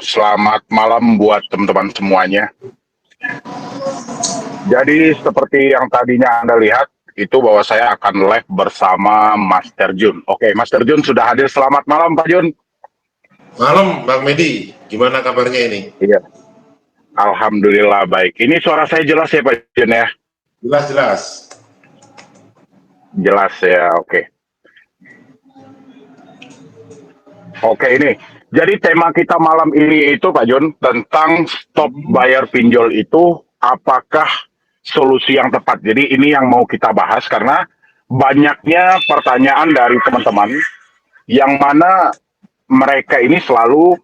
Selamat malam buat teman-teman semuanya. Jadi seperti yang tadinya Anda lihat, itu bahwa saya akan live bersama Mas Terjun. Oke, Mas Terjun sudah hadir. Selamat malam, Pak Jun. Malam, Bang Medi. Gimana kabarnya ini? Iya, Alhamdulillah baik. Ini suara saya jelas ya, Pak Jun ya? Jelas-jelas. Jelas ya, oke. Oke, ini. Jadi tema kita malam ini itu, Pak Jun, tentang stop bayar pinjol itu apakah solusi yang tepat. Jadi ini yang mau kita bahas karena banyaknya pertanyaan dari teman-teman yang mana mereka ini selalu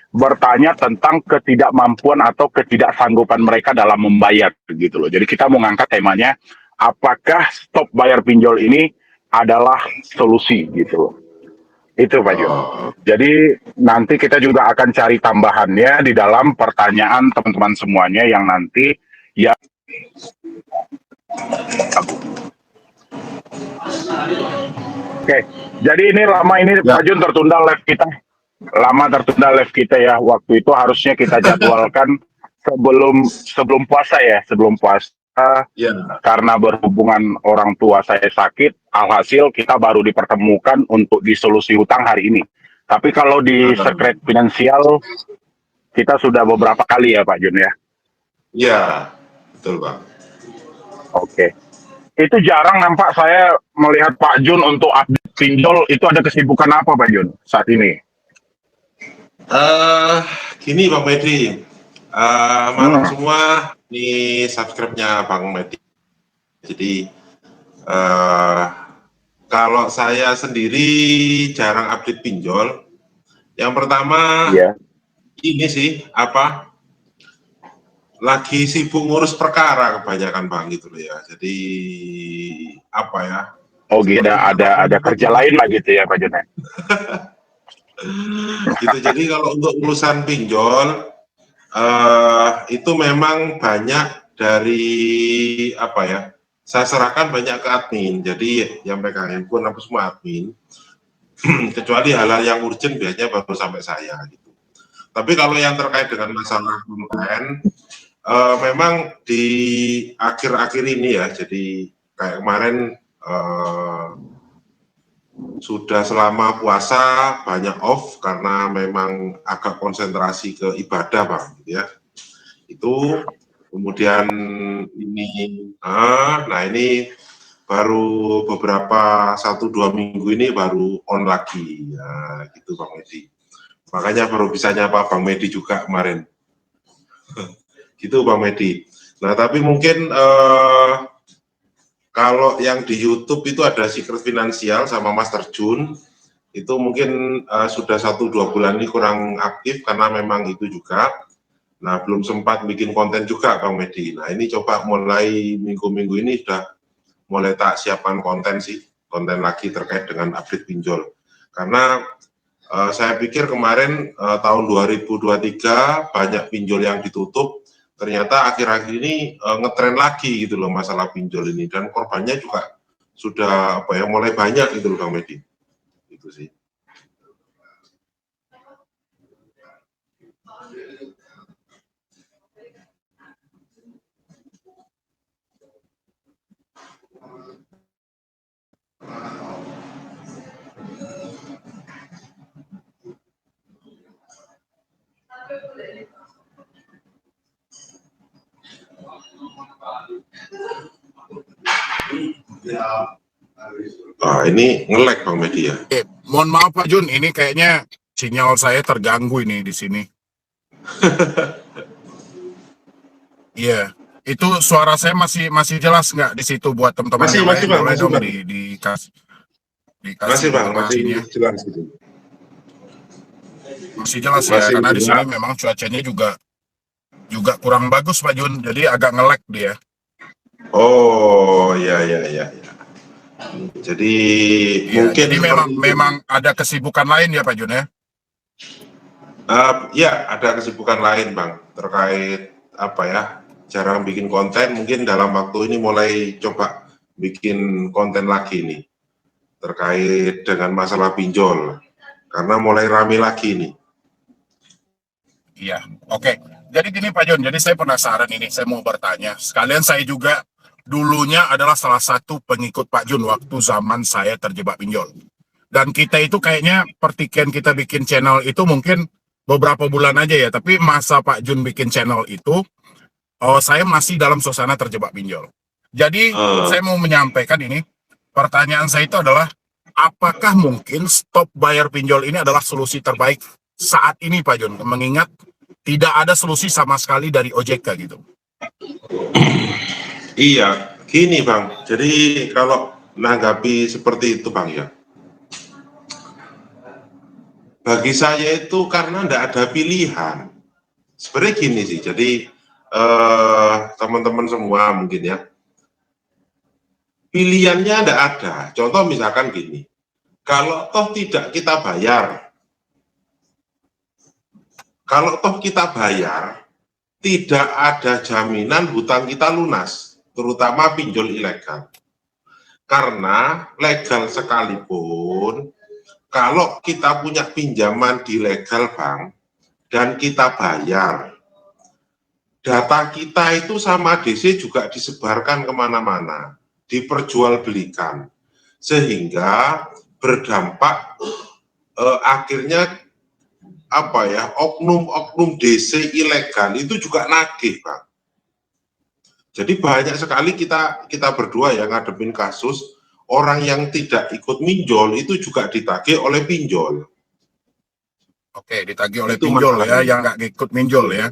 bertanya tentang ketidakmampuan atau ketidaksanggupan mereka dalam membayar gitu loh. Jadi kita mau ngangkat temanya apakah stop bayar pinjol ini adalah solusi gitu loh. Itu Pak Jun. Jadi nanti kita juga akan cari tambahannya di dalam pertanyaan teman-teman semuanya yang nanti ya. Oke, jadi ini lama ini Ya. Pak Jun tertunda live kita. Lama tertunda live kita ya. Waktu itu harusnya kita jadwalkan sebelum puasa ya, sebelum puasa. Ya. Karena berhubungan orang tua saya sakit, alhasil kita baru dipertemukan untuk disolusi hutang hari ini. Tapi kalau di sekret finansial, kita sudah beberapa kali ya Pak Jun ya? Ya, betul Pak. Oke. Itu jarang nampak saya melihat Pak Jun untuk update pinjol, itu ada kesibukan apa Pak Jun saat ini? Gini Bang Medi, malam semua ini subscribe-nya Bang Medi. Jadi kalau saya sendiri jarang update pinjol. Yang pertama ini sih lagi sibuk ngurus perkara kebanyakan Bang gitu loh ya. Jadi apa ya? Oh gitu, ada kerja lain lah gitu ya Pak Jun. Gitu. Jadi kalau untuk urusan pinjol itu memang banyak dari saya serahkan banyak ke admin. Jadi yang pegang handphone apa semua admin. Kecuali hal-hal yang urgent biasanya baru sampai saya gitu. Tapi kalau yang terkait dengan masalah konten memang di akhir-akhir ini ya, jadi kayak kemarin sudah selama puasa banyak off karena memang agak konsentrasi ke ibadah Bang gitu ya. Itu kemudian ini ini baru beberapa 1-2 minggu ini baru on lagi ya, gitu Bang Medi. Makanya baru bisa nyapa Bang Medi juga kemarin. Gitu Bang Medi. Nah, tapi mungkin kalau yang di YouTube itu ada Secret Finansial sama Mas Terjun, itu mungkin sudah 1-2 bulan ini kurang aktif karena memang itu juga. Nah, belum sempat bikin konten juga Bang Medi. Nah, ini coba mulai minggu-minggu ini sudah mulai tak siapkan konten sih, konten lagi terkait dengan update pinjol. Karena saya pikir kemarin tahun 2023 banyak pinjol yang ditutup, ternyata akhir-akhir ini ngetren lagi gitu loh masalah pinjol ini, dan korbannya juga sudah mulai banyak gitu loh Bang Medi. Itu sih. Ini nge-lag Bang Medi ya. Mohon maaf Pak Jun, ini kayaknya sinyal saya terganggu ini di sini. Iya, itu suara saya masih jelas nggak di situ buat teman-teman yang lain? Boleh dong dikasih masih Bang, masih jelas gitu. Masih jelas ya, karena di sini memang cuacanya juga kurang bagus Pak Jun, jadi agak nge-lag dia. Oh ya. Jadi ya, mungkin jadi memang ada kesibukan lain ya Pak Jun ya? Ya, ada kesibukan lain Bang terkait jarang bikin konten. Mungkin dalam waktu ini mulai coba bikin konten lagi nih terkait dengan masalah pinjol karena mulai rame lagi nih. Iya, oke. Jadi gini Pak Jun, jadi saya penasaran ini, saya mau bertanya. Sekalian saya juga dulunya adalah salah satu pengikut Pak Jun waktu zaman saya terjebak pinjol. Dan kita itu kayaknya pertikian kita bikin channel itu mungkin beberapa bulan aja ya, tapi masa Pak Jun bikin channel itu, oh, saya masih dalam suasana terjebak pinjol. Jadi Eh, saya mau menyampaikan ini, pertanyaan saya itu adalah, apakah mungkin stop bayar pinjol ini adalah solusi terbaik saat ini Pak Jun, mengingat tidak ada solusi sama sekali dari OJK gitu. iya, gini Bang. Jadi kalau menanggapi seperti itu Bang ya, bagi saya itu karena tidak ada pilihan. Sebenarnya gini sih, jadi teman-teman semua mungkin ya, pilihannya tidak ada. Contoh misalkan gini, kalau toh tidak kita bayar, kalau toh kita bayar, tidak ada jaminan hutang kita lunas, terutama pinjol ilegal. Karena legal sekalipun, kalau kita punya pinjaman di legal bank dan kita bayar, data kita itu sama DC juga disebarkan kemana-mana, diperjualbelikan, sehingga berdampak akhirnya apa ya, oknum-oknum DC ilegal itu juga nagih, Bang. Jadi banyak sekali kita berdua yang ngadepin kasus orang yang tidak ikut minjol itu juga ditagih oleh pinjol. Oke, ditagih oleh Itu pinjol ya, masalahnya. yang nggak ikut minjol ya.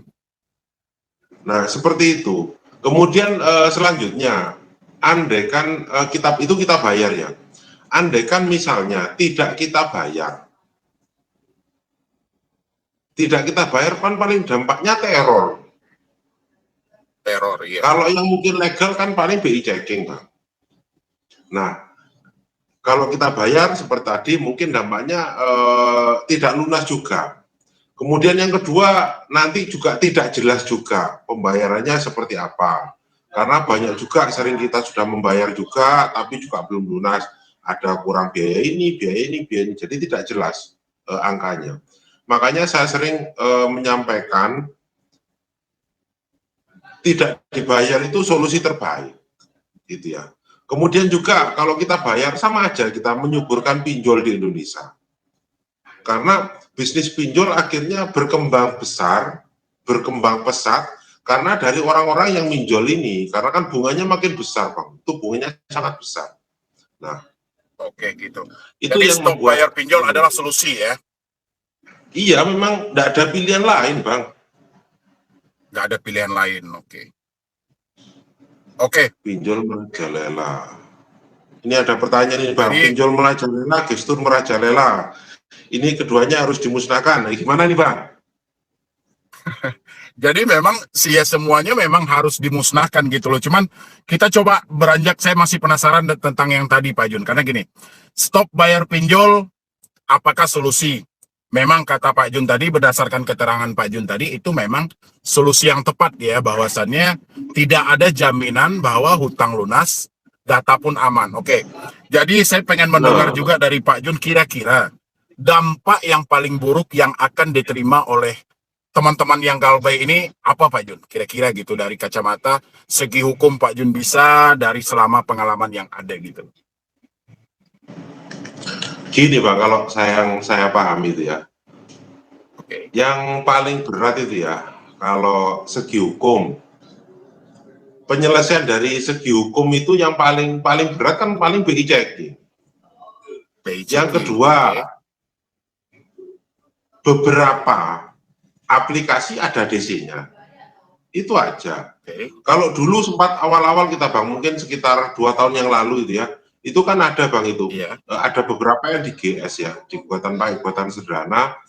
Nah, seperti itu. Kemudian selanjutnya, andai kan kita bayar ya. Andai kan misalnya tidak kita bayar kan paling dampaknya teror. Teror ya. Kalau yang mungkin legal kan paling BI checking, Bang. Nah, kalau kita bayar seperti tadi mungkin dampaknya tidak lunas juga. Kemudian yang kedua, nanti juga tidak jelas juga pembayarannya seperti apa. Karena banyak juga sering kita sudah membayar juga, tapi juga belum lunas. Ada kurang biaya ini, biaya ini, biaya ini. Jadi tidak jelas angkanya. Makanya saya sering menyampaikan, tidak dibayar itu solusi terbaik. Gitu ya. Kemudian juga kalau kita bayar, sama aja kita menyuburkan pinjol di Indonesia. Karena bisnis pinjol akhirnya berkembang besar, berkembang pesat, karena dari orang-orang yang minjol ini, karena kan bunganya makin besar, Bang. Itu bunganya sangat besar. Nah, Oke gitu. itu Jadi yang stop bayar membuat, pinjol adalah solusi ya. iya memang tidak ada pilihan lain, Bang. Nggak ada pilihan lain. Oke. Oke. Pinjol merajalela. Ini ada pertanyaan ini, Bang. Jadi Pinjol merajalela, gestur merajalela. Ini keduanya harus dimusnahkan. Nah, gimana nih, Bang? Jadi memang ya semuanya memang harus dimusnahkan gitu loh. Cuman kita coba beranjak, saya masih penasaran tentang yang tadi Pak Jun. Karena gini, stop bayar pinjol, apakah solusi? Memang kata Pak Jun tadi, berdasarkan keterangan Pak Jun tadi, itu memang solusi yang tepat ya, bahwasannya tidak ada jaminan bahwa hutang lunas, data pun aman. Oke, jadi saya pengen mendengar Nah, juga dari Pak Jun, kira-kira dampak yang paling buruk yang akan diterima oleh teman-teman yang galbay ini apa Pak Jun? Kira-kira gitu dari kacamata segi hukum Pak Jun bisa dari selama pengalaman yang ada gitu. gini, Bang, kalau saya paham itu ya. Oke. Yang paling berat itu ya, kalau segi hukum, penyelesaian dari segi hukum itu yang paling berat kan paling BI checking. Yang PICK. kedua, Oke. beberapa aplikasi ada DC-nya. Itu aja. Oke. Kalau dulu sempat awal-awal kita Bang, mungkin sekitar 2 tahun yang lalu itu ya, itu kan ada Bang itu, Iya. ada beberapa yang di GS ya, di Gugatan Paibatan Sederhana,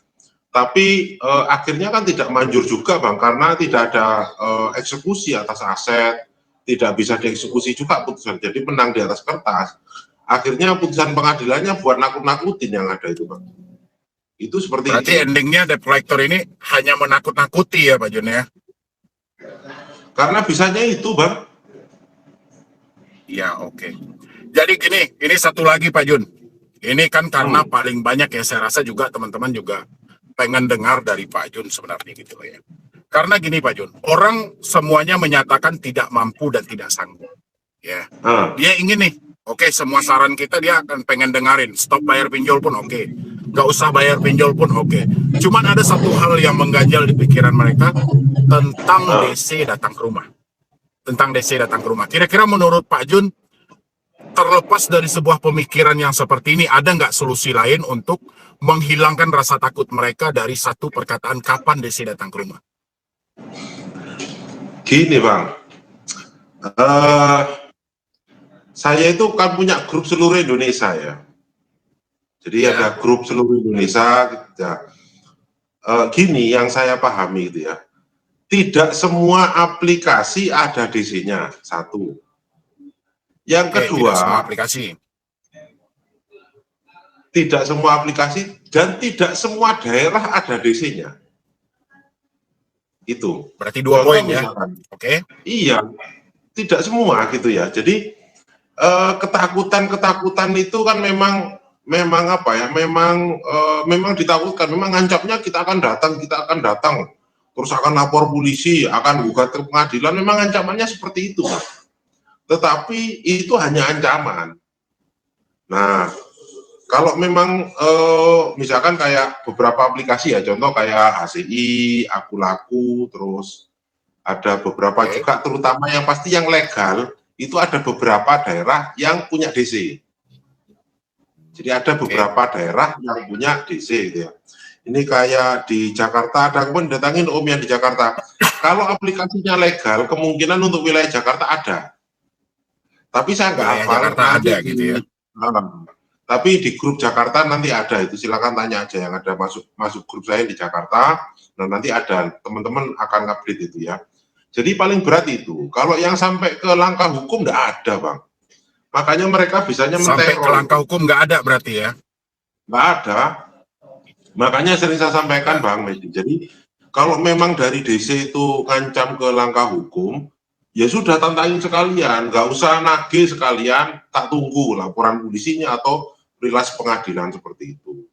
tapi akhirnya kan tidak manjur juga Bang, karena tidak ada eksekusi atas aset, tidak bisa dieksekusi juga putusan, jadi menang di atas kertas. Akhirnya putusan pengadilannya buat nakut-nakutin yang ada itu Bang. Itu seperti itu. Berarti endingnya debt collector ini hanya menakut-nakuti ya Pak Jun ya? Karena bisanya itu Bang. Ya oke. Jadi gini, ini satu lagi Pak Jun. Ini kan karena paling banyak ya, saya rasa juga teman-teman juga pengen dengar dari Pak Jun sebenarnya gitu loh ya. Karena gini Pak Jun, orang semuanya menyatakan tidak mampu dan tidak sanggup. Ya, dia ingin nih, oke, semua saran kita dia akan pengen dengerin. Stop bayar pinjol pun oke, nggak usah bayar pinjol pun oke. Cuman ada satu hal yang mengganjal di pikiran mereka tentang DC datang ke rumah. Tentang DC datang ke rumah. Kira-kira menurut Pak Jun, terlepas dari sebuah pemikiran yang seperti ini, ada nggak solusi lain untuk menghilangkan rasa takut mereka dari satu perkataan kapan DC datang ke rumah? Gini Bang, saya itu kan punya grup seluruh Indonesia ya. Jadi ada grup seluruh Indonesia. Ya. Gini yang saya pahami gitu ya. Tidak semua aplikasi ada DC-nya. Satu. Yang kedua, tidak semua aplikasi. Tidak semua aplikasi dan tidak semua daerah ada DC-nya. Itu. Berarti 2 poin ya. Oke. Iya. Tidak semua gitu ya. Jadi ketakutan itu kan memang apa ya, memang ditakutkan, memang ngancapnya kita akan datang, terus akan lapor polisi, akan gugat ke pengadilan, memang ancamannya seperti itu. Tetapi itu hanya ancaman. Nah, kalau memang misalkan kayak beberapa aplikasi ya, contoh kayak HCI, Akulaku, terus ada beberapa juga, terutama yang pasti yang legal, itu ada beberapa daerah yang punya DC. Jadi ada beberapa daerah yang punya DC gitu ya. Ini kayak di Jakarta, ada pun datangin Om yang di Jakarta. Kalau aplikasinya legal, kemungkinan untuk wilayah Jakarta ada. Tapi saya nggak hafal. Jakarta ada gitu ya. Tapi di grup Jakarta nanti ada itu, silakan tanya aja yang ada masuk grup saya di Jakarta. Nah nanti ada, teman-teman akan update itu ya. Jadi paling berat itu, kalau yang sampai ke langkah hukum nggak ada Bang. Makanya mereka bisanya sampai ke langkah hukum nggak ada berarti ya? Nggak ada. Makanya sering saya sampaikan Bang Medi. Jadi kalau memang dari DC itu ngancam ke langkah hukum, ya sudah tantangin sekalian, nggak usah nagih sekalian, tak tunggu laporan polisinya atau rilas pengadilan seperti itu.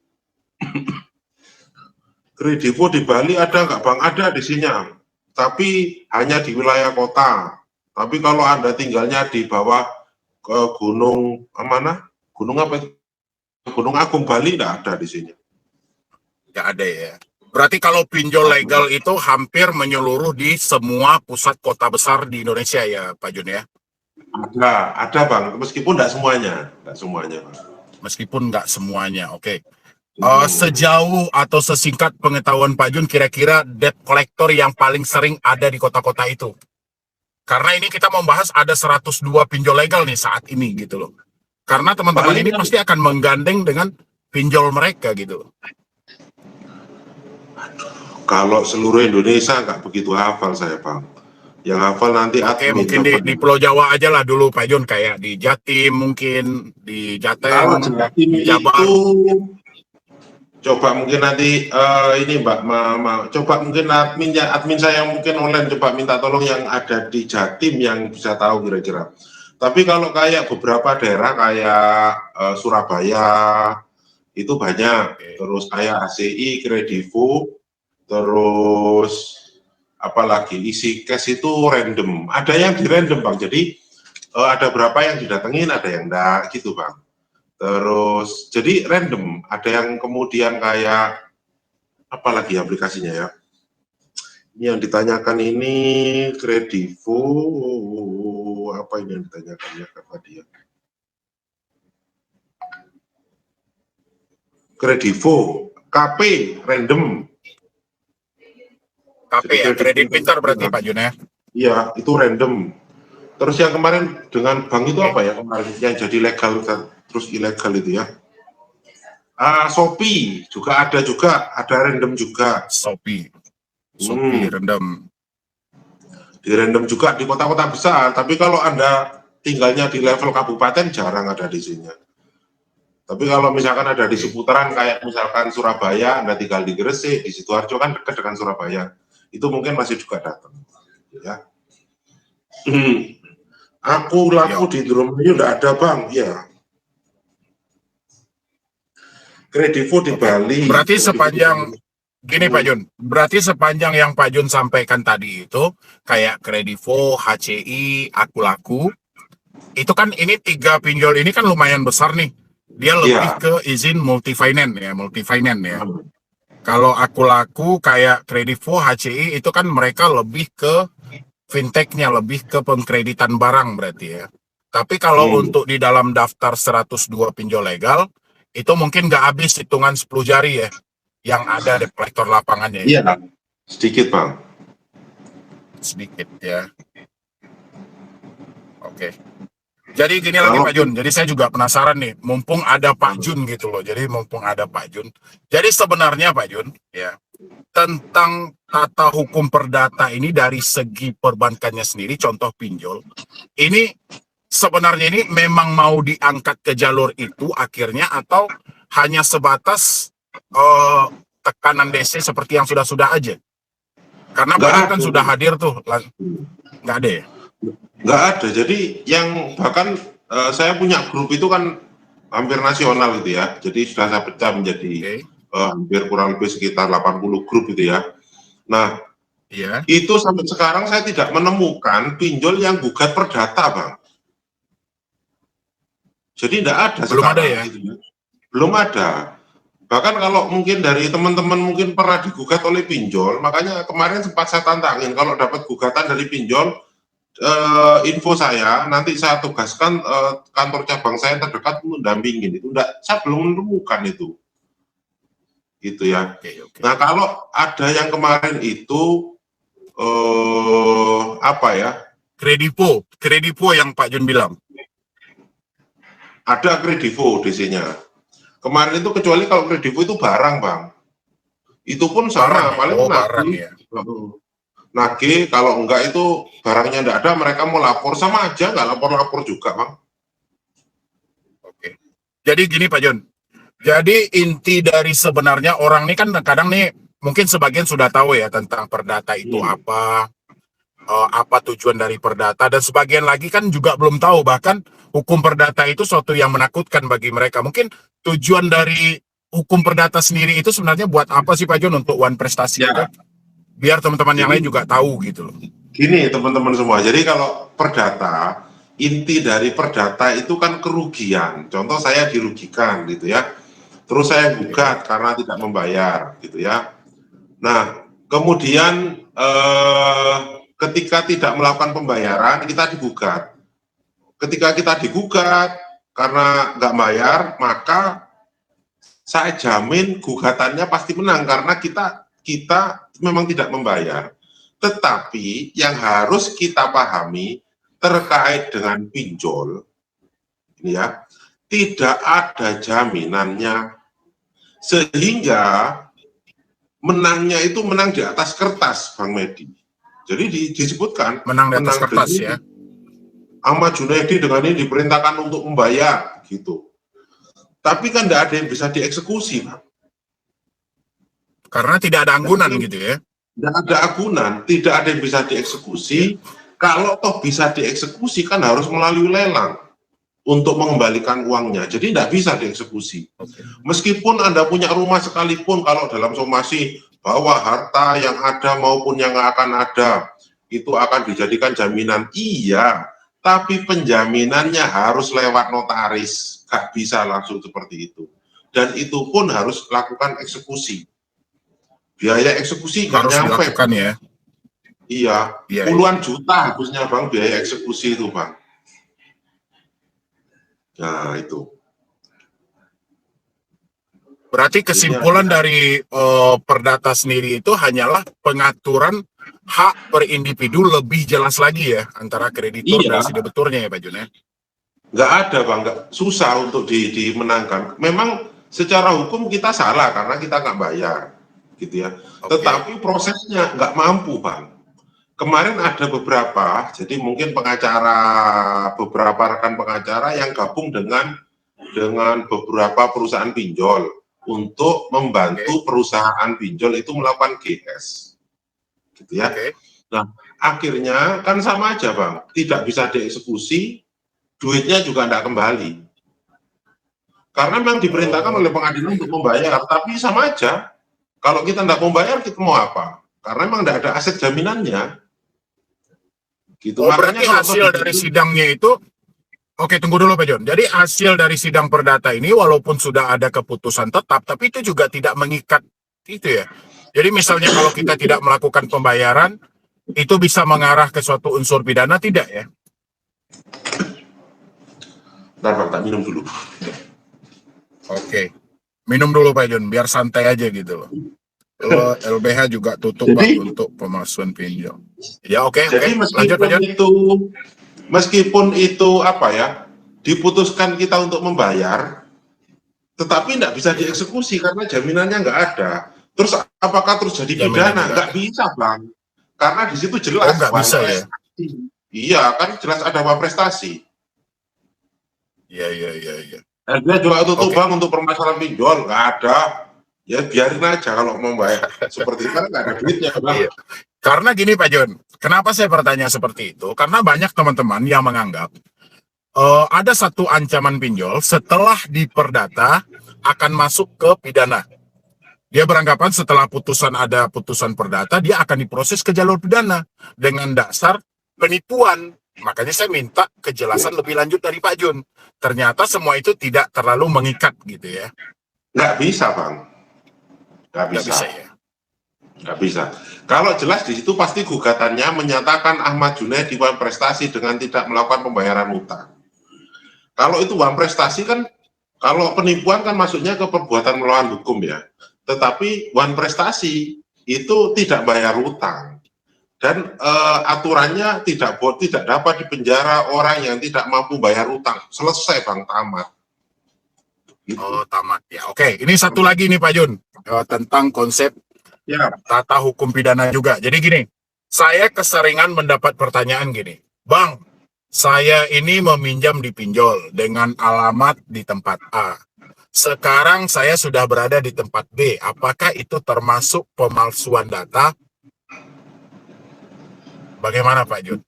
Kredivo di Bali ada nggak Bang? Ada DC-nya. Tapi hanya di wilayah kota. Tapi kalau Anda tinggalnya di bawah ke gunung mana? Gunung apa itu? Gunung Agung Bali enggak ada di sini. Nggak ada ya. Berarti kalau pinjol legal itu hampir menyeluruh di semua pusat kota besar di Indonesia ya, Pak Jun ya? Ada Bang. Meskipun enggak semuanya, Bang. Meskipun nggak semuanya, oke. Sejauh atau sesingkat pengetahuan Pak Jun, kira-kira debt collector yang paling sering ada di kota-kota itu? Karena ini kita membahas ada 102 pinjol legal nih saat ini gitu loh. Karena teman-teman ini pasti akan menggandeng dengan pinjol mereka gitu. Kalau seluruh Indonesia nggak begitu hafal saya Bang. Yang hafal nanti admin. Mungkin di Pulau Jawa aja lah dulu Pak Jun, kayak di Jatim mungkin, di Jateng, di Jabar. Coba mungkin nanti ini Mbak, coba mungkin admin saya yang mungkin online coba minta tolong yang ada di Jatim yang bisa tahu kira-kira. Tapi kalau kayak beberapa daerah kayak Surabaya itu banyak, terus kayak ACI, Kredivo, terus apalagi isi cash itu random. Ada yang di random Bang, jadi ada berapa yang didatengin, ada yang enggak gitu Bang. Terus jadi random, ada yang kemudian kayak apalagi aplikasinya ya. Ini yang ditanyakan ini Kredivo, apa ini yang ditanyakan ya kata dia? Kredivo, KP random. KP ya, kredit pintar berarti Pak Jun ya? Iya, itu random. Terus yang kemarin dengan bank itu apa ya kemarin yang jadi legal terus ilegal itu ya? Shopee juga, ada random juga. Shopee random. Di random juga di kota-kota besar, tapi kalau Anda tinggalnya di level kabupaten jarang ada di sini. Tapi kalau misalkan ada di seputaran kayak misalkan Surabaya, Anda tinggal di Gresik, di Sidoarjo kan dekat dengan Surabaya, itu mungkin masih juga datang. Ya. Aku laku di Indramayu udah ada Bang, ya. Kredivo di Bali. Berarti sepanjang Gini Pak Jun, berarti sepanjang yang Pak Jun sampaikan tadi itu, kayak Kredivo, HCI, Akulaku, itu kan ini 3 pinjol ini kan lumayan besar nih. Dia lebih Iya. ke izin multifinance ya. Kalau Akulaku kayak Kredivo, HCI itu kan mereka lebih ke fintechnya, lebih ke pengkreditan barang berarti ya. Tapi kalau Hmm. untuk di dalam daftar 102 pinjol legal, itu mungkin nggak habis hitungan 10 jari ya, yang ada di kolektor lapangannya ya. Iya, sedikit Bang. Sedikit ya. Oke. Jadi gini lagi Kalau Pak Jun, jadi saya juga penasaran nih, mumpung ada Pak Jun gitu loh, jadi mumpung ada Pak Jun. Jadi sebenarnya Pak Jun, ya, tentang tata hukum perdata ini dari segi perbankannya sendiri, contoh pinjol, ini sebenarnya ini memang mau diangkat ke jalur itu akhirnya atau hanya sebatas tekanan DC seperti yang sudah-sudah aja? Karena Pak nggak Jun kan ada, sudah hadir tuh, nggak ada ya? nggak ada. Jadi yang bahkan saya punya grup itu kan hampir nasional gitu ya. Jadi sudah saya pecah menjadi hampir kurang lebih sekitar 80 grup gitu ya. Nah, Iya. itu sampai sekarang saya tidak menemukan pinjol yang gugat perdata, Bang. Jadi tidak ada Belum sekarang. ada ya? Gitu ya. Belum ada. Bahkan kalau mungkin dari teman-teman mungkin pernah digugat oleh pinjol, makanya kemarin sempat saya tantangin kalau dapat gugatan dari pinjol, info saya, nanti saya tugaskan kantor cabang saya terdekat untuk dampingin. Itu enggak, saya belum menemukan itu. Gitu ya. Oke. Nah, kalau ada yang kemarin itu apa ya? Kredivo yang Pak Jun bilang. Ada Kredivo DC-nya. Kemarin itu kecuali kalau Kredivo itu barang, Bang. Itu pun sama, Barang, paling barang nagih. ya. Nagih, kalau enggak itu barangnya enggak ada, mereka mau lapor sama aja, enggak lapor-lapor juga, Bang. Oke. Jadi gini Pak Jun. Jadi inti dari sebenarnya orang ini kan kadang nih mungkin sebagian sudah tahu ya tentang perdata itu apa tujuan dari perdata, dan sebagian lagi kan juga belum tahu, bahkan hukum perdata itu suatu yang menakutkan bagi mereka. Mungkin tujuan dari hukum perdata sendiri itu sebenarnya buat apa sih Pak Jun untuk One Prestasi Ya. itu? Biar teman-teman yang lain juga tahu gitu loh. Gini teman-teman semua, jadi kalau perdata, inti dari perdata itu kan kerugian. Contoh saya dirugikan gitu ya, terus saya gugat karena tidak membayar gitu ya. Nah, kemudian ketika tidak melakukan pembayaran, kita digugat. Ketika kita digugat karena nggak bayar, maka saya jamin gugatannya pasti menang karena kita memang tidak membayar. Tetapi yang harus kita pahami terkait dengan pinjol, ini ya, tidak ada jaminannya, sehingga menangnya itu menang di atas kertas, Bang Medi. Jadi disebutkan Menang di atas kertas ya. Ahmad Junaidi dengan ini diperintahkan untuk membayar gitu. Tapi kan tidak ada yang bisa dieksekusi, Bang. Karena tidak ada anggunan gitu ya. Tidak ada agunan, tidak ada yang bisa dieksekusi. Kalau toh bisa dieksekusi kan harus melalui lelang untuk mengembalikan uangnya. Jadi tidak bisa dieksekusi. Meskipun Anda punya rumah sekalipun, kalau dalam somasi bahwa harta yang ada maupun yang akan ada itu akan dijadikan jaminan, iya, tapi penjaminannya harus lewat notaris, gak bisa langsung seperti itu. Dan itu pun harus lakukan eksekusi. Biaya eksekusi nggak harus nyampe, dilakukan ya. Iya, puluhan juta harusnya Bang biaya eksekusi itu, Bang. Nah, itu. Berarti kesimpulan dari perdata sendiri itu hanyalah pengaturan hak per individu lebih jelas lagi ya antara kreditur dan si debiturnya ya Pak Jun ya. Nggak ada Bang, nggak susah untuk dimenangkan. Memang secara hukum kita salah karena kita nggak bayar, gitu ya. Tetapi prosesnya nggak mampu Bang. Kemarin ada beberapa, jadi mungkin pengacara, beberapa rekan pengacara yang gabung dengan beberapa perusahaan pinjol untuk membantu perusahaan pinjol itu melakukan GS, gitu ya. Nah, akhirnya kan sama aja Bang, tidak bisa dieksekusi, duitnya juga tidak kembali. Karena memang diperintahkan oleh pengadilan untuk membayar, tapi sama aja. Kalau kita nggak mau bayar, kita mau apa? Karena memang nggak ada aset jaminannya. Gitu. Oh, Makanya berarti kalau hasil dari sidangnya itu, oke, tunggu dulu Pak John. Jadi hasil dari sidang perdata ini walaupun sudah ada keputusan tetap, tapi itu juga tidak mengikat itu ya. Jadi misalnya kalau kita tidak melakukan pembayaran, itu bisa mengarah ke suatu unsur pidana tidak ya? Ntar Bang, tak minum dulu. Oke, minum dulu Pak John, biar santai aja gitu loh. LBH juga tutup Bang Jadi, untuk pemalsuan pinjol. Ya oke, jadi lanjut Pak John. meskipun itu apa ya, diputuskan kita untuk membayar, tetapi tidak bisa dieksekusi karena jaminannya nggak ada. Terus apakah terus jadi pidana? Nggak bisa Bang, karena di situ jelas nggak bisa ya? Iya, kan jelas ada uang prestasi. Iya. Dia juga tutup Bang untuk permasalahan pinjol, nggak ada. Ya biarin aja kalau mau bayar. Seperti itu kan nggak ada duitnya Bang. Iya. Karena gini Pak John, kenapa saya bertanya seperti itu? Karena banyak teman-teman yang menganggap ada satu ancaman pinjol setelah diperdata akan masuk ke pidana. Dia beranggapan setelah ada putusan perdata, dia akan diproses ke jalur pidana dengan dasar penipuan. Makanya saya minta kejelasan lebih lanjut dari Pak John. Ternyata semua itu tidak terlalu mengikat gitu ya. Nggak bisa Bang. Nggak bisa ya. Nggak bisa. Kalau jelas di situ pasti gugatannya menyatakan Ahmad Junaid diwan prestasi dengan tidak melakukan pembayaran utang. Kalau itu uang prestasi kan, kalau penipuan kan masuknya ke perbuatan melawan hukum ya. Tetapi uang prestasi itu tidak bayar utang. Dan aturannya tidak dapat dipenjara orang yang tidak mampu bayar utang. Selesai Bang, tamat. Gitu. Oh, tamat ya. Oke, ini satu lagi nih Pak Jun, tentang konsep tata hukum pidana juga. Jadi gini, saya keseringan mendapat pertanyaan gini, Bang, saya ini meminjam di pinjol dengan alamat di tempat A. Sekarang saya sudah berada di tempat B. Apakah itu termasuk pemalsuan data? Bagaimana Pak Jun?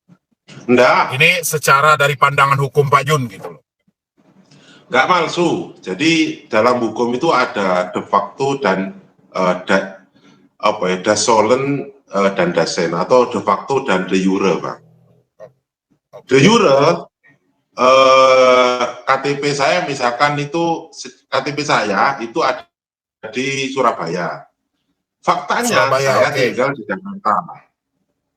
Enggak. Ini secara dari pandangan hukum Pak Jun gitu loh. Nggak palsu. Jadi dalam hukum itu ada de facto dan de solen dan dasen, atau de facto dan de jure, Bang. De jure, KTP saya misalkan itu, KTP saya itu ada di Surabaya. Faktanya saya tinggal di Jakarta.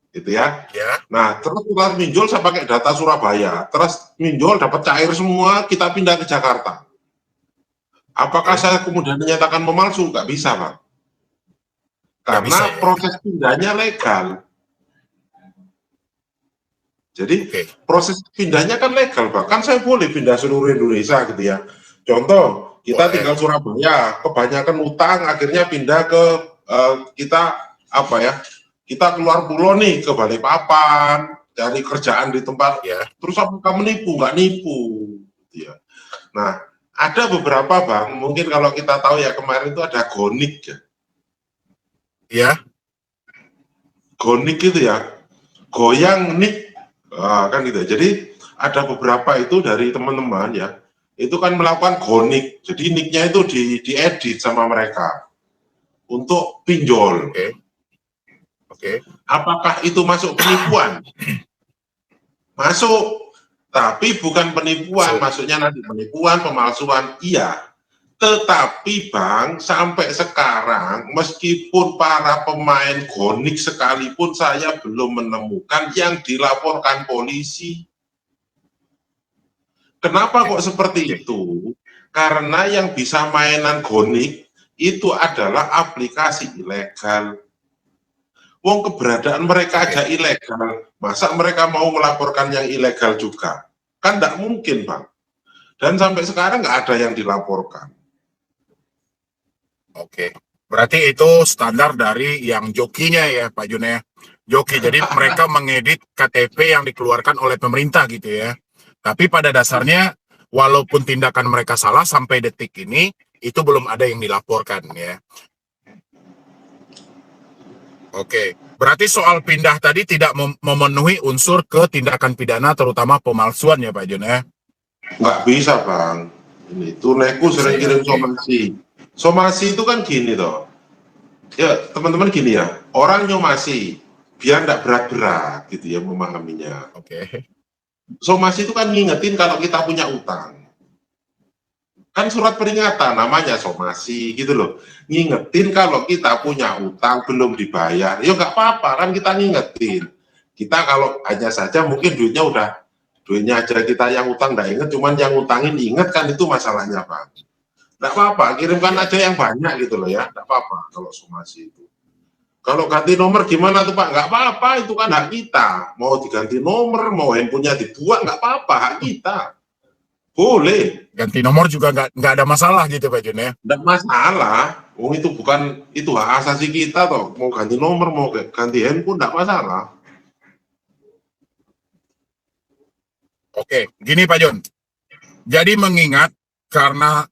Gitu ya. Nah, terus kita pinjol saya pakai data Surabaya, terus pinjol dapat cair semua, kita pindah ke Jakarta. Apakah saya kemudian menyatakan pemalsu? Nggak bisa, Pak. Karena proses pindahnya legal. Jadi proses pindahnya kan legal, Pak. Kan saya boleh pindah seluruh Indonesia gitu ya. Contoh, kita tinggal Surabaya, kebanyakan utang, akhirnya pindah ke kita keluar pulau nih ke Balikpapan, cari kerjaan di tempat, terus apakah menipu? Nggak nipu. Ya. Nah, ada beberapa Bang, mungkin kalau kita tahu ya, kemarin itu ada Gonik ya. Ya. Gonik itu ya, goyang nik, kan gitu. Jadi ada beberapa itu dari teman-teman ya, itu kan melakukan Gonik. Jadi niknya itu diedit sama mereka untuk pinjol. Apakah itu masuk penipuan? Masuk, tapi bukan penipuan. Maksudnya nanti penipuan, pemalsuan, iya. Tetapi Bang, sampai sekarang meskipun para pemain Gonik sekalipun, saya belum menemukan yang dilaporkan polisi. Kenapa kok seperti itu? Karena yang bisa mainan Gonik itu adalah aplikasi ilegal. Wong keberadaan mereka aja ilegal, masa mereka mau melaporkan yang ilegal juga? Kan tidak mungkin, Bang. Dan sampai sekarang nggak ada yang dilaporkan. Oke, berarti itu standar dari yang jokinya ya, Pak Jun ya. Joki, jadi mereka mengedit KTP yang dikeluarkan oleh pemerintah gitu ya. Tapi pada dasarnya, walaupun tindakan mereka salah sampai detik ini, itu belum ada yang dilaporkan ya. Oke, berarti soal pindah tadi tidak memenuhi unsur ke tindakan pidana, terutama pemalsuan ya Pak Jun ya? Nggak bisa Bang, ini tuh Neku sering kirim somasi. Somasi itu kan gini toh, Ya, teman-teman gini ya, orang nyomasi biar nggak berat-berat gitu ya memahaminya. Oke. Somasi itu kan ngingetin kalau kita punya utang. Kan surat peringatan namanya somasi gitu loh. Ngingetin kalau kita punya utang belum dibayar. Ya nggak apa-apa kan kita ngingetin. Kita kalau hanya saja mungkin duitnya aja kita yang utang nggak inget, cuman yang utangin inget kan itu masalahnya Pak. Nggak apa-apa, kirimkan aja yang banyak gitu loh ya. Nggak apa-apa kalau somasi itu. Kalau ganti nomor gimana tuh Pak? Nggak apa-apa, itu kan hak kita. Mau diganti nomor, mau handphonenya dibuat, nggak apa-apa, hak kita. Boleh. Ganti nomor juga nggak ada masalah gitu Pak Jun ya. Nggak masalah. Wong itu bukan, itu hak asasi kita toh. Mau ganti nomor, mau ganti handphone, nggak masalah. Oke, gini Pak Jun. Jadi mengingat karena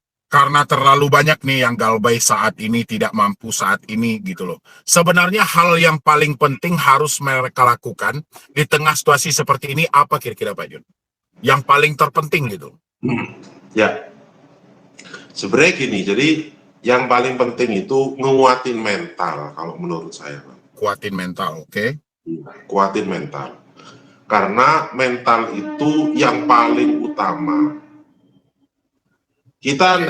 terlalu banyak nih yang galbay saat ini tidak mampu saat ini gitu loh. Sebenarnya hal yang paling penting harus mereka lakukan di tengah situasi seperti ini apa kira-kira Pak Jun? Yang paling terpenting gitu. Ya, sebenarnya gini, jadi yang paling penting itu nguatin mental kalau menurut saya. Kuatin mental, oke? Kuatin mental. Karena mental itu yang paling utama. Kita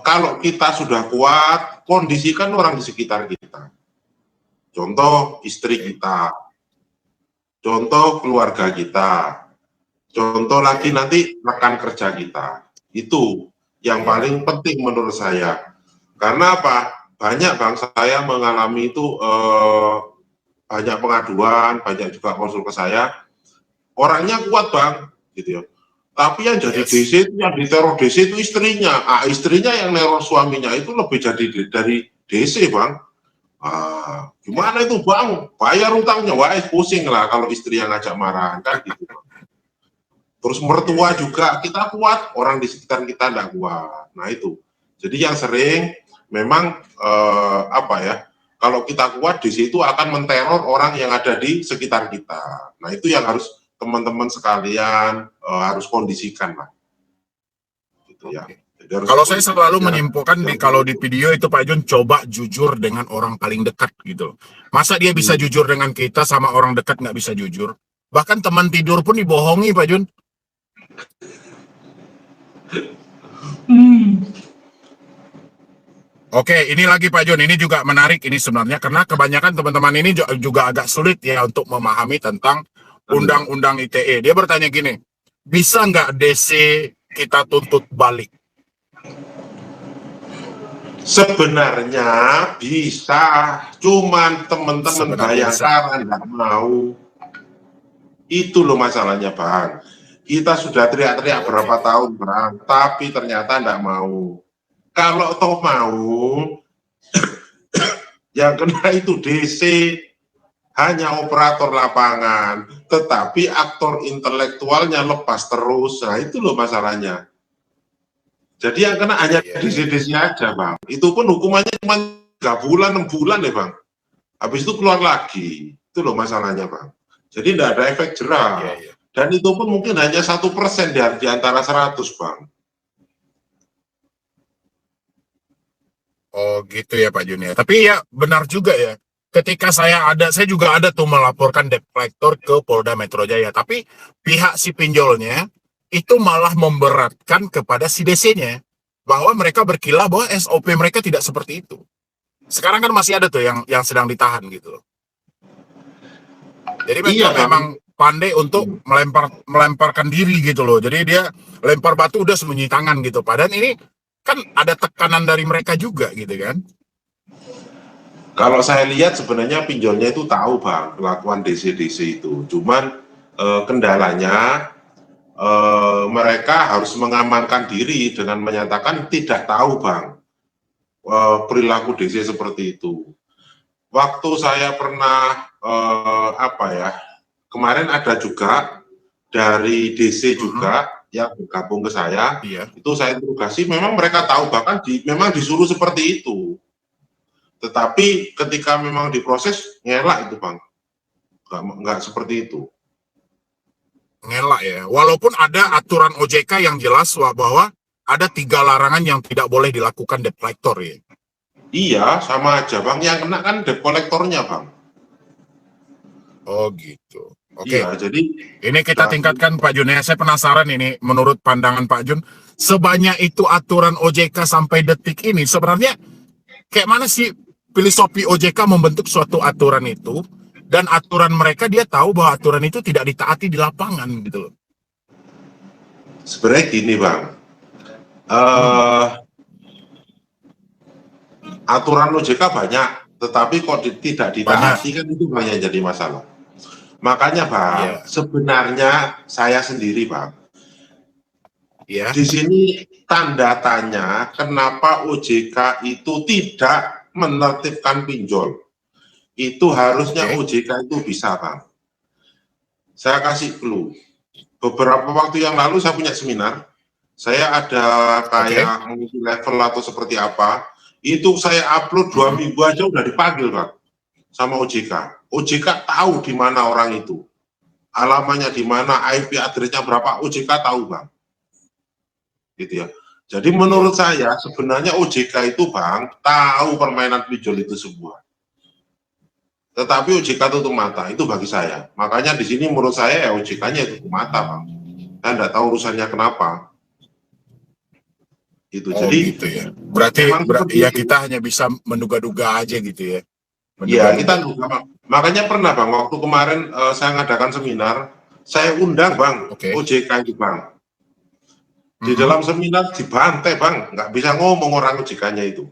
kalau kita sudah kuat, kondisikan orang di sekitar kita. Contoh istri kita, contoh keluarga kita, contoh lagi nanti rekan kerja kita. Itu yang paling penting menurut saya. Karena apa? Banyak Bang, saya mengalami itu banyak pengaduan, banyak juga konsul ke saya. Orangnya kuat Bang, gitu ya. Tapi yang jadi DC itu, yang diteror DC itu istrinya. Istrinya yang neror suaminya itu lebih jadi dari DC Bang. Gimana itu Bang? Bayar utangnya, wah pusing lah kalau istri yang ngajak marah kan gitu. Terus mertua juga kita kuat, orang di sekitar kita enggak kuat. Nah itu. Jadi yang sering memang kalau kita kuat di situ akan menteror orang yang ada di sekitar kita. Nah itu yang harus teman-teman sekalian harus kondisikan lah. Gitu ya. Kalau saya selalu menyimpulkan kalau di video itu Pak Jun, coba jujur dengan orang paling dekat gitu. Masa dia bisa jujur dengan kita sama orang dekat nggak bisa jujur? Bahkan teman tidur pun dibohongi Pak Jun. Oke, ini lagi Pak Jun, ini juga menarik ini sebenarnya karena kebanyakan teman-teman ini juga agak sulit ya untuk memahami tentang Undang-Undang ITE. Dia bertanya gini, bisa nggak DC kita tuntut balik? Sebenarnya bisa, cuman teman-teman Bayangkara nggak mau. Itu loh masalahnya Bang. Kita sudah teriak-teriak berapa tahun Bang, tapi ternyata nggak mau. Kalau toh mau, yang kena itu DC, hanya operator lapangan, tetapi aktor intelektualnya lepas terus. Nah itu loh masalahnya. Jadi yang kena hanya DC-DC-nya aja Bang. Itu pun hukumannya cuma 3 bulan, 6 bulan ya Bang. Habis itu keluar lagi. Itu loh masalahnya Bang. Jadi tidak ada efek jerah. Dan itu pun mungkin hanya 1% di antara 100 Bang. Oh gitu ya Pak Jun ya. Tapi ya benar juga ya. Ketika saya juga ada tuh melaporkan debt collector ke Polda Metro Jaya. Tapi pihak si pinjolnya itu malah memberatkan kepada si DC-nya. Bahwa mereka berkilah bahwa SOP mereka tidak seperti itu. Sekarang kan masih ada tuh yang sedang ditahan gitu. Jadi mereka memang pandai untuk melemparkan diri gitu loh. Jadi dia lempar batu udah sembunyi tangan gitu. Padahal ini kan ada tekanan dari mereka juga gitu kan. Kalau saya lihat sebenarnya pinjolnya itu tahu Bang kelakuan DC-DC itu. Cuman kendalanya mereka harus mengamankan diri dengan menyatakan tidak tahu Bang perilaku DC seperti itu. Waktu saya pernah kemarin ada juga dari DC juga yang bergabung ke saya, itu saya interogasi, memang mereka tahu, bahkan memang disuruh seperti itu. Tetapi ketika memang diproses, ngelak itu Bang. Nggak seperti itu. Ngelak ya, walaupun ada aturan OJK yang jelas bahwa ada 3 larangan yang tidak boleh dilakukan debt collector ya. Iya, sama aja Bang. Yang kena kan debt kolektornya Bang. Oh gitu. Oke, Iya, jadi ini kita nah, tingkatkan Pak Jun ya. Saya penasaran ini, menurut pandangan Pak Jun, sebanyak itu aturan OJK sampai detik ini, sebenarnya kayak mana sih filosofi OJK membentuk suatu aturan itu, dan aturan mereka dia tahu bahwa aturan itu tidak ditaati di lapangan gitu loh. sebenarnya gini Bang. Hmm, Eh aturan OJK banyak, tetapi kok tidak banyak, ditaati kan itu banyak jadi masalah. Makanya Bang, iya, sebenarnya saya sendiri Bang, iya, di sini tanda tanya kenapa OJK itu tidak menertibkan pinjol. Itu harusnya oke, OJK itu bisa Bang. Saya kasih clue. Beberapa waktu yang lalu saya punya seminar, saya ada oke, kayak multi level atau seperti apa, itu saya upload 2 minggu aja udah dipanggil Bang sama OJK. OJK tahu di mana orang itu, alamannya di mana, IP address-nya berapa, OJK tahu Bang. Gitu ya. Jadi iya, menurut saya sebenarnya OJK itu Bang tahu permainan pinjol itu semua. Tetapi OJK tutup mata, itu bagi saya. Makanya di sini menurut saya ya OJK-nya tutup mata Bang. Saya nggak tahu urusannya kenapa. Gitu. oh Jadi gitu ya. Berarti memang seperti ya itu. kita hanya bisa menduga-duga aja gitu ya, Ya, kita menduga-duga. makanya pernah Bang, waktu kemarin saya ngadakan seminar, saya undang Bang, Oke, OJK itu Bang. Di mhm, dalam seminar dibantai Bang, nggak bisa ngomong orang OJK-nya itu.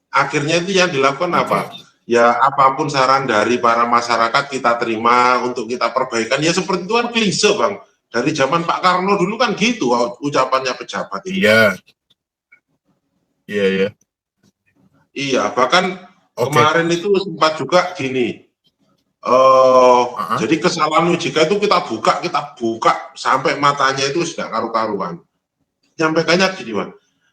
Akhirnya itu yang dilakukan oke, apa? Ya apapun saran dari para masyarakat kita terima untuk kita perbaikan. Ya seperti itu kan klise Bang. Dari zaman Pak Karno dulu kan gitu ucapannya pejabat itu Bang. iya, iya, iya, Iya, bahkan oke, kemarin itu sempat juga gini. aha, Jadi kesalahan OJK itu kita buka sampai matanya itu sudah karu-karuan. Nyampaikannya gini, Bang.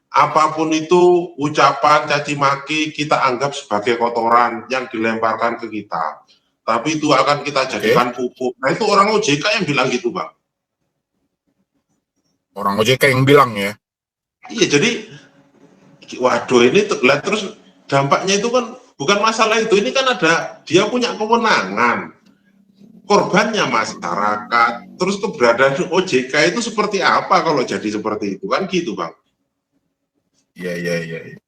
Apapun itu ucapan caci maki kita anggap sebagai kotoran yang dilemparkan ke kita. Tapi itu akan kita oke. jadikan pupuk. Nah itu orang OJK yang bilang gitu, Bang. Orang OJK yang bilang ya. Iya, jadi waduh ini lah, terus dampaknya itu kan bukan masalah itu. Ini kan ada dia punya kewenangan. Korbannya masyarakat, terus keberadaan OJK itu seperti apa kalau jadi seperti itu kan gitu Bang. Iya, iya, iya, iya.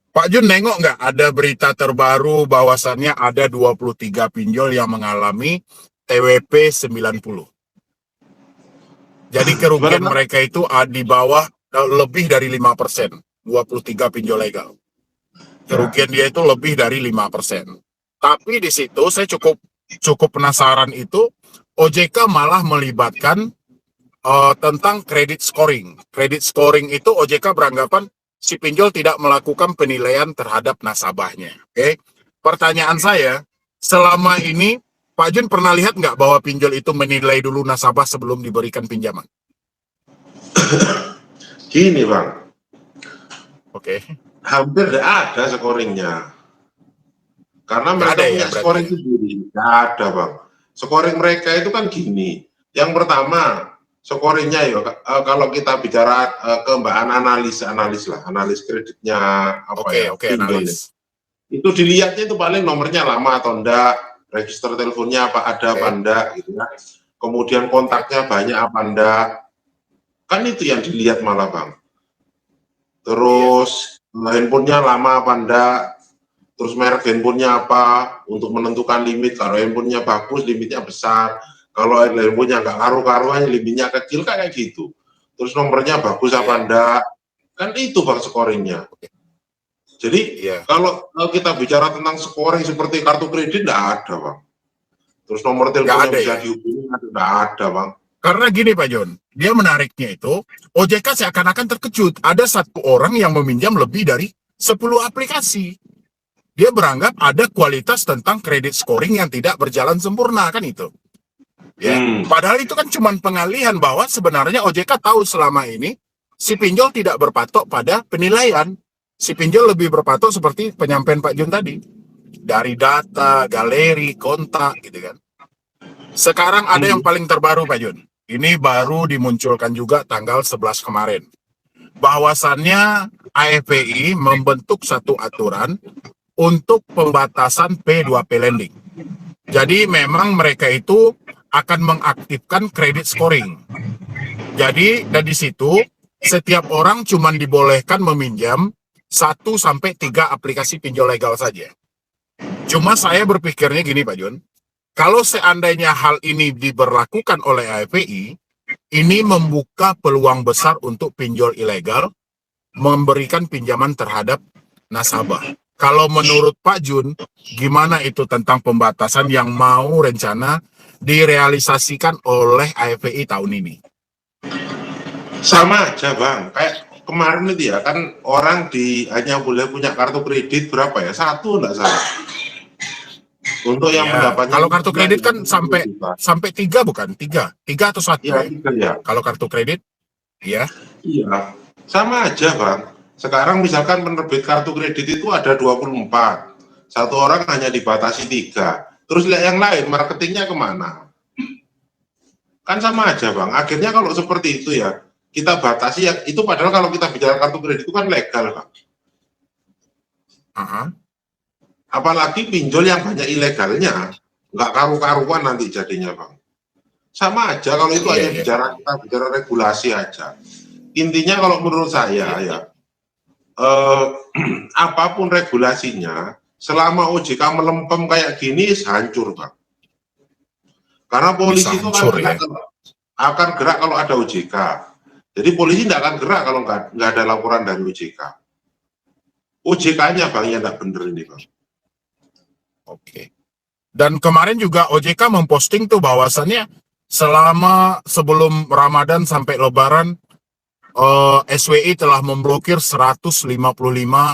Pak Jun nengok nggak ada berita terbaru bahwasannya ada 23 pinjol yang mengalami TWP 90. Jadi Gimana kerugian Bang? mereka itu di bawah lebih dari 5%. 23 pinjol legal. Ya. Kerugian dia itu lebih dari 5%. Tapi di situ saya cukup cukup penasaran itu OJK malah melibatkan tentang kredit scoring. Kredit scoring itu OJK beranggapan si pinjol tidak melakukan penilaian terhadap nasabahnya. Oke, pertanyaan saya, selama ini Pak Jun pernah lihat nggak bahwa pinjol itu menilai dulu nasabah sebelum diberikan pinjaman? Gini Bang, Oke, hampir tidak ada scoringnya. Karena nggak mereka ada ya punya berarti scoring ya. sendiri. Nggak ada Bang. Scoring mereka itu kan gini. Yang pertama, scoringnya ya kalau kita bicara kembaan analis lah, analis kreditnya apa Oke, ya, oke, pinjol ya. analis. Itu dilihatnya itu paling nomornya lama atau enggak, register teleponnya ada apa Oke, enggak gitu ya. Kemudian oke, kontaknya banyak apa enggak. Kan itu yang dilihat malah Bang. iya, Terus handphonenya lama apa enggak, terus merek handphonenya apa untuk menentukan limit. Kalau handphonenya bagus limitnya besar, kalau handphonenya enggak karu-karuan limitnya kecil kayak gitu. Terus nomornya bagus apa iya, enggak, kan itu Bang scoringnya. oke, Jadi iya, kalau kita bicara tentang scoring seperti kartu kredit enggak ada Bang. Terus nomor nggak telepon yang ada bisa ya. dihubungi enggak ada Bang. Karena gini Pak Jon, dia menariknya itu, OJK seakan-akan terkejut. Ada satu orang yang meminjam lebih dari 10 aplikasi. Dia beranggap ada kualitas tentang kredit scoring yang tidak berjalan sempurna, kan itu. Ya, Hmm. padahal itu kan cuma pengalihan bahwa sebenarnya OJK tahu selama ini si pinjol tidak berpatok pada penilaian. Si pinjol lebih berpatok seperti penyampaian Pak Jun tadi. Dari data, galeri, kontak gitu kan. Sekarang ada yang Hmm. paling terbaru Pak Jun. Ini baru dimunculkan juga tanggal 11 kemarin. bahwasannya AFPI membentuk satu aturan untuk pembatasan P2P lending. Jadi memang mereka itu akan mengaktifkan credit scoring. Jadi dari situ setiap orang cuma dibolehkan meminjam 1 sampai 3 aplikasi pinjol legal saja. Cuma saya berpikirnya gini Pak Jun, kalau seandainya hal ini diberlakukan oleh AFPI, ini membuka peluang besar untuk pinjol ilegal memberikan pinjaman terhadap nasabah. Kalau menurut Pak Jun, gimana itu tentang pembatasan yang mau rencana direalisasikan oleh AFPI tahun ini? Sama aja Bang, kayak kemarin itu ya, kan orang hanya boleh punya kartu kredit berapa ya? 1 enggak salah. Untuk yang Ya, pendapatnya kalau kartu kredit kan 10 juta. sampai 3 bukan? 3 atau 1 Iya, ya? 3 ya. Kalau kartu kredit, ya. Iya, sama aja Bang. Sekarang misalkan penerbit kartu kredit itu ada 24. Satu orang hanya dibatasi 3. Terus lihat yang lain, marketingnya kemana? Kan sama aja Bang. Akhirnya kalau seperti itu ya, kita batasi ya, itu padahal kalau kita bicara kartu kredit itu kan legal Bang. Apalagi pinjol yang banyak ilegalnya, nggak karu-karuan nanti jadinya Bang. Sama aja kalau itu hanya kita bicara regulasi aja. Intinya kalau menurut saya ya, apapun regulasinya, selama OJK melempem kayak gini, hancur Bang. Karena polisi itu akan gerak kalau ada OJK. Jadi polisi tidak akan gerak kalau nggak ada laporan dari OJK. OJK-nya Bang yang nggak bener ini Bang. Oke. Dan kemarin juga OJK memposting tuh bahwasannya selama sebelum Ramadan sampai Lebaran, SWI telah memblokir 155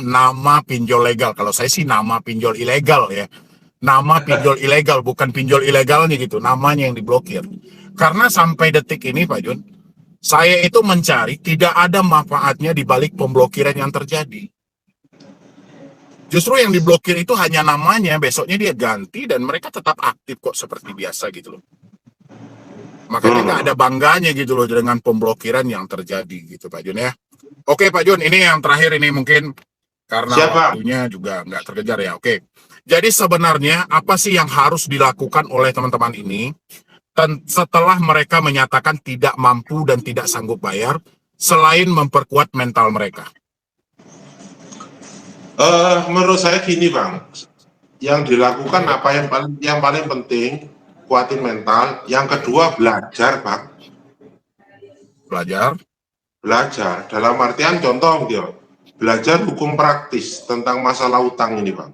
nama pinjol legal. Kalau saya sih nama pinjol ilegal ya. Nama pinjol ilegal, bukan pinjol ilegalnya gitu. Namanya yang diblokir. Karena sampai detik ini Pak Jun, saya itu mencari tidak ada manfaatnya di balik pemblokiran yang terjadi. Justru yang diblokir itu hanya namanya, besoknya dia ganti dan mereka tetap aktif kok seperti biasa gitu loh. Makanya nggak ada bangganya gitu loh dengan pemblokiran yang terjadi gitu Pak Jun ya. Oke Pak Jun, ini yang terakhir ini mungkin karena waktunya juga nggak terkejar ya. Oke, jadi sebenarnya apa sih yang harus dilakukan oleh teman-teman ini setelah mereka menyatakan tidak mampu dan tidak sanggup bayar, selain memperkuat mental mereka? Menurut saya gini Bang, yang dilakukan apa yang paling penting, kuatin mental. Yang kedua belajar Bang. Belajar dalam artian contoh dia, belajar hukum praktis tentang masalah utang ini Bang.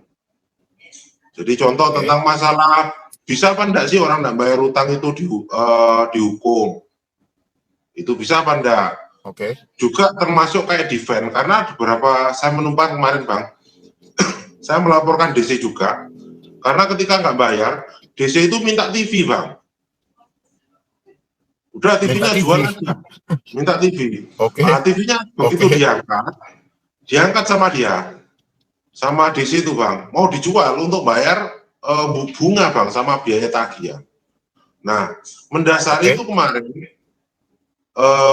Jadi contoh tentang masalah bisa apa enggak sih orang enggak bayar utang itu dihukum, itu bisa apa enggak? Juga termasuk kayak defend, karena beberapa saya menumpang kemarin Bang, saya melaporkan DC juga, karena ketika nggak bayar, DC itu minta TV Bang. Udah TV-nya jual aja, minta TV. Nah, TV-nya begitu diangkat sama dia, sama DC itu Bang, mau dijual untuk bayar bunga Bang, sama biaya tagihan. Nah, mendasari itu kemarin,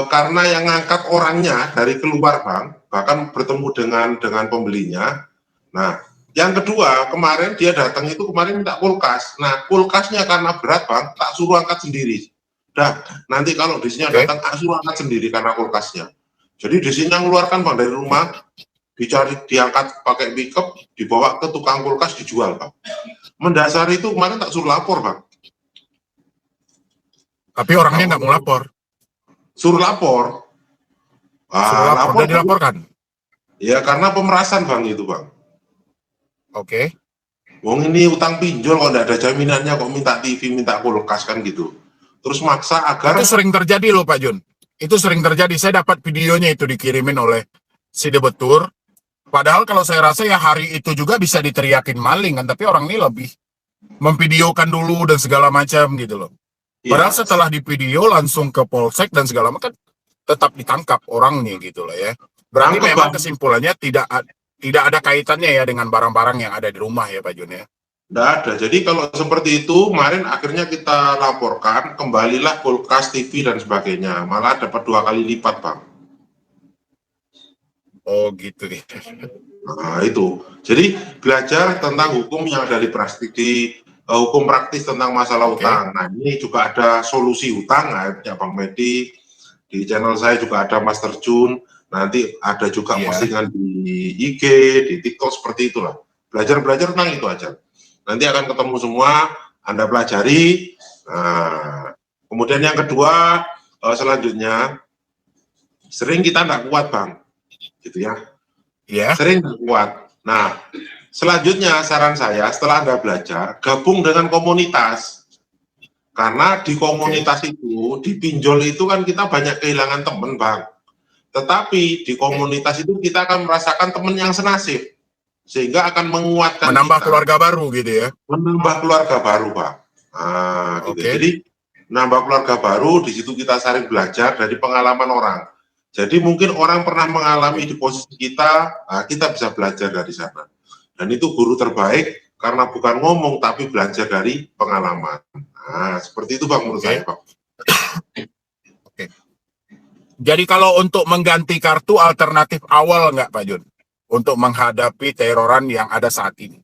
karena yang ngangkat orangnya dari keluar Bang, bahkan bertemu dengan pembelinya. Nah, yang kedua, kemarin dia datang itu kemarin minta kulkas. Nah, kulkasnya karena berat Bang, tak suruh angkat sendiri. Dah, nanti kalau DC-nya datang, suruh angkat sendiri karena kulkasnya. Jadi DC-nya mengeluarkan Bang dari rumah, diangkat pakai pickup, dibawa ke tukang kulkas, dijual Bang. Mendasari itu kemarin tak suruh lapor Bang. Tapi orangnya nggak mau lapor. Suruh lapor. Lapor dan dilaporkan. Ya karena pemerasan Bang itu Bang. Wong ini utang pinjol kok nggak ada jaminannya, kok minta TV, minta kulkas kan gitu. Terus maksa agar... Itu sering terjadi loh Pak Jun. Itu sering terjadi. Saya dapat videonya itu dikirimin oleh si debetur. Padahal kalau saya rasa ya hari itu juga bisa diteriakin maling kan, tapi orang ini lebih memvideokan dulu dan segala macam gitu loh. Padahal setelah di video langsung ke polsek dan segala macam, tetap ditangkap orangnya gitu loh ya. Berarti memang kesimpulannya tidak ada kaitannya ya dengan barang-barang yang ada di rumah ya Pak Jun ya. Tidak ada. Jadi kalau seperti itu, kemarin akhirnya kita laporkan, kembalilah kulkas, TV dan sebagainya. Malah dapat 2 kali lipat Bang. Oh gitu ya. Nah, itu. Jadi belajar tentang hukum yang dari hukum praktis tentang masalah Oke. utang. Nah, ini juga ada solusi utang, nah, punya Bang Medi. Di channel saya juga ada Master Jun. Nanti ada juga Iya. postingan di IG, di TikTok seperti itulah. Belajar-belajar tentang itu aja. Nanti akan ketemu semua, Anda pelajari. Nah, kemudian yang kedua, selanjutnya, sering kita nggak kuat, Bang. Gitu ya. Iya. Sering nggak kuat. Nah, selanjutnya saran saya setelah Anda belajar, gabung dengan komunitas. Karena di komunitas itu, di pinjol itu kan kita banyak kehilangan teman, Bang. Tetapi di komunitas itu kita akan merasakan teman yang senasib. Sehingga akan menguatkan Menambah kita. keluarga baru gitu ya. Menambah keluarga baru, Pak. Nah, gitu. Oke. Jadi, menambah keluarga baru, di situ kita saling belajar dari pengalaman orang. Jadi mungkin orang pernah mengalami di posisi kita, nah, kita bisa belajar dari sana. Dan itu guru terbaik karena bukan ngomong tapi belajar dari pengalaman. Nah, seperti itu Bang menurut Oke. saya, Pak. Oke. Jadi kalau untuk mengganti kartu alternatif awal nggak Pak Jun? Untuk menghadapi teroran yang ada saat ini.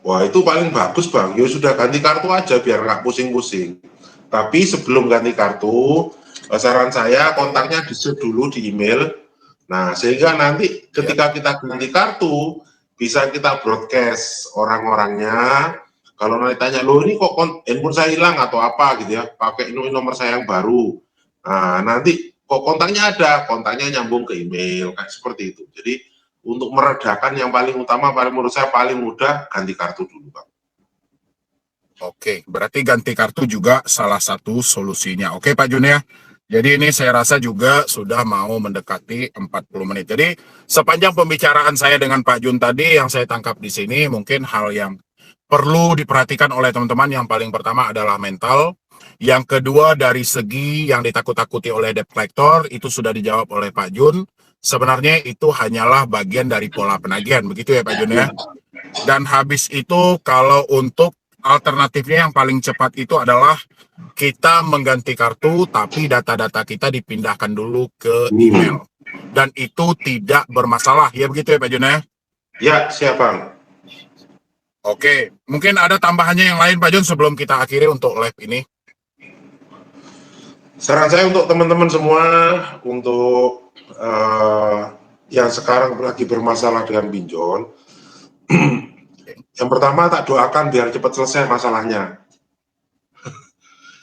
Wah, itu paling bagus Bang. Ya sudah ganti kartu aja biar nggak pusing-pusing. Tapi sebelum ganti kartu, saran saya kontaknya di-save dulu di email. Nah, sehingga nanti ketika kita ganti kartu, bisa kita broadcast orang-orangnya. Kalau nanti tanya, loh ini kok handphone saya hilang atau apa gitu ya, pakai ini nomor saya yang baru. Nah, nanti kok kontaknya nyambung ke email, kayak seperti itu. Jadi, untuk meredakan yang paling utama, paling menurut saya paling mudah, ganti kartu dulu, Pak. Oke, berarti ganti kartu juga salah satu solusinya. Oke Pak Jun ya. Jadi ini saya rasa juga sudah mau mendekati 40 menit. Jadi sepanjang pembicaraan saya dengan Pak Jun tadi yang saya tangkap di sini mungkin hal yang perlu diperhatikan oleh teman-teman yang paling pertama adalah mental. Yang kedua dari segi yang ditakut-takuti oleh debt collector itu sudah dijawab oleh Pak Jun. Sebenarnya itu hanyalah bagian dari pola penagihan, begitu ya Pak Jun ya. Dan habis itu kalau untuk alternatifnya yang paling cepat itu adalah kita mengganti kartu tapi data-data kita dipindahkan dulu ke email. Dan itu tidak bermasalah, ya begitu ya Pak Jun ya? Ya, siap Bang. Oke, mungkin ada tambahannya yang lain Pak Jun sebelum kita akhiri untuk live ini. Saran saya untuk teman-teman semua, untuk yang sekarang lagi bermasalah dengan pinjol, yang pertama tak doakan biar cepat selesai masalahnya.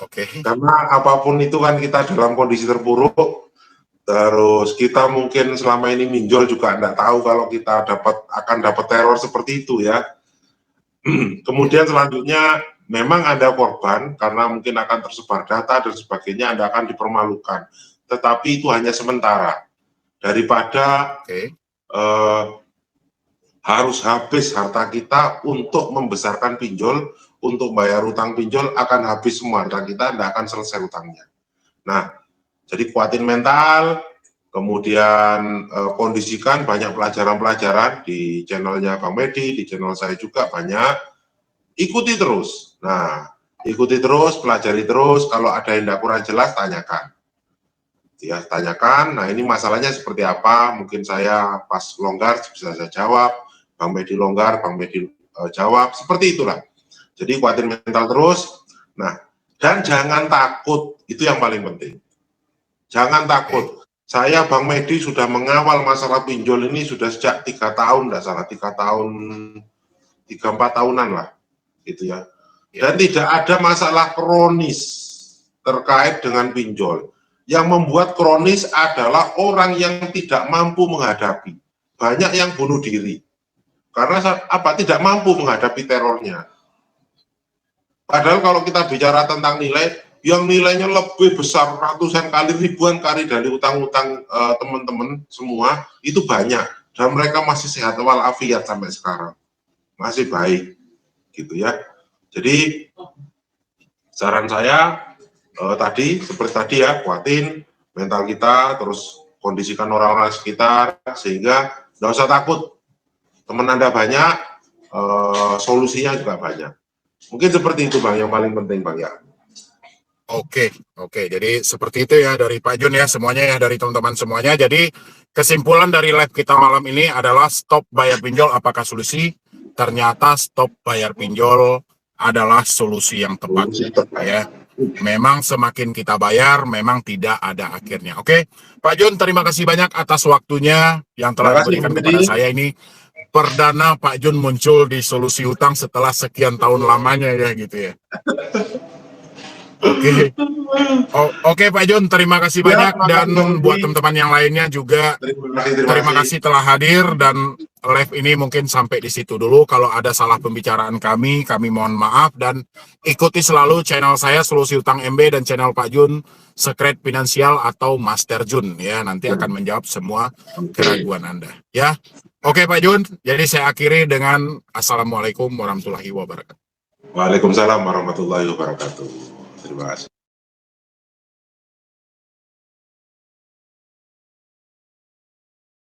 Oke. Karena apapun itu kan kita dalam kondisi terpuruk, terus kita mungkin selama ini minjol juga enggak tahu kalau kita akan dapat teror seperti itu ya. Kemudian selanjutnya memang ada korban karena mungkin akan tersebar data dan sebagainya, Anda akan dipermalukan. Tetapi itu hanya sementara. Daripada harus habis harta kita untuk membesarkan pinjol, untuk bayar utang pinjol, akan habis semua harta kita, tidak akan selesai utangnya. Nah, jadi kuatin mental, kemudian kondisikan banyak pelajaran-pelajaran di channelnya Bang Medi, di channel saya juga banyak, ikuti terus. Nah, ikuti terus, pelajari terus, kalau ada yang tidak kurang jelas, tanyakan. Ya, tanyakan, nah ini masalahnya seperti apa, mungkin saya pas longgar bisa saya jawab, Bang Medi longgar, Bang Medi jawab, seperti itulah. Jadi kuatin mental terus, nah, dan jangan takut, itu yang paling penting. Jangan takut. Saya Bang Medi sudah mengawal masalah pinjol ini sudah sejak 3 tahun, tidak salah, 3 tahun, 3-4 tahunan lah, gitu ya. Dan tidak ada masalah kronis terkait dengan pinjol. Yang membuat kronis adalah orang yang tidak mampu menghadapi. Banyak yang bunuh diri. Karena apa? Tidak mampu menghadapi terornya. Padahal kalau kita bicara tentang nilai, yang nilainya lebih besar, ratusan kali, ribuan kali dari utang-utang teman-teman semua, itu banyak. Dan mereka masih sehat walafiat sampai sekarang. Masih baik. Gitu ya. Jadi, saran saya, tadi, seperti tadi ya, kuatin mental kita, terus kondisikan orang-orang sekitar, sehingga nggak usah takut. Teman Anda banyak, solusinya juga banyak. Mungkin seperti itu Bang, yang paling penting Bang ya. Oke, oke. Jadi seperti itu ya dari Pak Jun ya, semuanya ya, dari teman-teman semuanya. Jadi kesimpulan dari live kita malam ini adalah stop bayar pinjol apakah solusi? Ternyata stop bayar pinjol adalah solusi yang tepat ya. Memang semakin kita bayar, memang tidak ada akhirnya. Oke, Pak Jun, terima kasih banyak atas waktunya yang telah Terima kasih, diberikan Budi. kepada saya ini. Perdana Pak Jun muncul di solusi utang setelah sekian tahun lamanya ya gitu ya. Oke. Oke Pak Jun, terima kasih Ya, banyak terima dan kasih, Bang Budi. buat teman-teman yang lainnya juga terima kasih telah hadir dan live ini mungkin sampai di situ dulu. Kalau ada salah pembicaraan kami mohon maaf dan ikuti selalu channel saya Solusi Utang MB dan channel Pak Jun Secret Finansial atau Master Jun ya, nanti akan menjawab semua keraguan Anda ya. Oke Pak Jun, jadi saya akhiri dengan Assalamualaikum warahmatullahi wabarakatuh. Waalaikumsalam warahmatullahi wabarakatuh. Terima kasih.